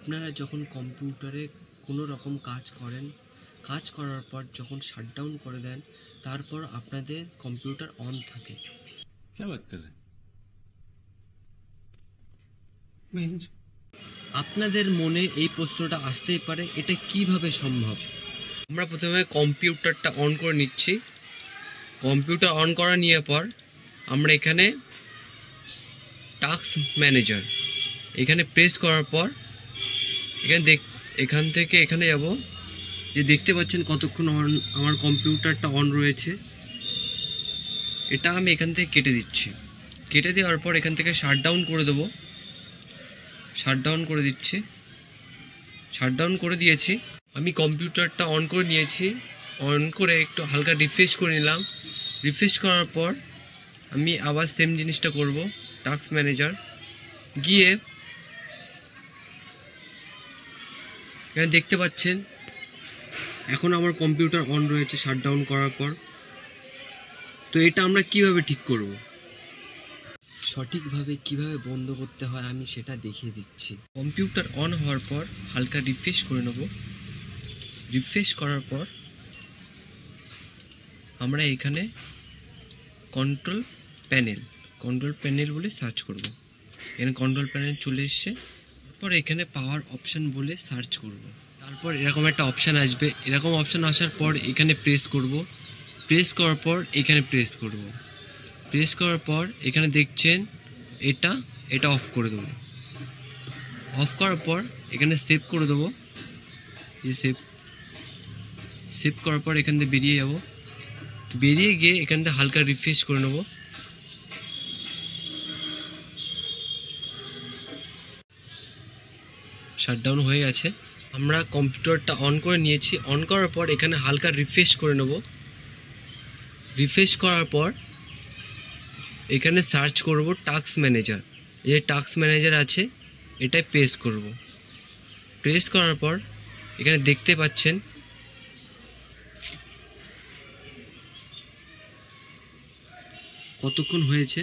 আপনারা যখন কম্পিউটারে কোনো রকম কাজ করেন, কাজ করার পর যখন শাটডাউন করে দেন, তারপর আপনাদের কম্পিউটার অন থাকে। क्या बात कर रहे हैं? আপনাদের মনে এই প্রশ্নটা আসতেই পারে, এটা কিভাবে সম্ভব? আমরা প্রথমে কম্পিউটারটা অন করে নিচ্ছি। কম্পিউটার অন করা নিয়ে পর আমরা এখানে টাস্ক ম্যানেজার এখানে প্রেস করার পর এখান থেকে এখানে যাব। যে দেখতে পাচ্ছেন কতক্ষণ আমার কম্পিউটারটা অন রয়েছে, এটা আমি এখান থেকে কেটে দিচ্ছি। কেটে দেওয়ার পর এখান থেকে শাটডাউন করে দেবো। শাটডাউন করে দিচ্ছি। শাটডাউন করে দিয়েছি। আমি কম্পিউটারটা অন করে নিয়েছি। অন করে একটু হালকা রিফ্রেশ করে নিলাম। রিফ্রেশ করার পর আমি আবার সেম জিনিসটা করব। টাস্ক ম্যানেজার গিয়ে এখানে দেখতে পাচ্ছেন এখন আমার কম্পিউটার অন রয়েছে শাটডাউন করার পর। তো এটা আমরা কিভাবে ঠিক করব? সঠিকভাবে কিভাবে বন্ধ করতে হয় আমি সেটা দেখিয়ে দিচ্ছি। কম্পিউটার অন হওয়ার পর হালকা রিফ্রেশ করে নেব। রিফ্রেশ করার পর আমরা এখানে কন্ট্রোল প্যানেল বলে সার্চ করব। এখানে কন্ট্রোল প্যানেল চলে এসছে। তারপর এখানে পাওয়ার অপশান বলে সার্চ করব। তারপর এরকম একটা অপশান আসবে। এরকম অপশান আসার পর এখানে প্রেস করব। প্রেস করার পর এখানে প্রেস করব। প্রেস করার পর এখানে দেখছেন এটা অফ করে দেবো। অফ করার পর এখানে সেভ করে দেবো। যে সেভ করার পর এখান থেকে বেরিয়ে যাব। বেরিয়ে গিয়ে এখান থেকে হালকা রিফ্রেশ করে নেব। শাটডাউন হয়ে গেছে। আমরা কম্পিউটারটা অন করে নিয়েছি। অন করার পর এখানে হালকা রিফ্রেশ করে নেব। রিফ্রেশ করার পর এখানে সার্চ করব টাস্ক ম্যানেজার। যে টাস্ক ম্যানেজার আছে এটাই প্রেস করব। প্রেস করার পর এখানে দেখতে পাচ্ছেন কতক্ষণ হয়েছে।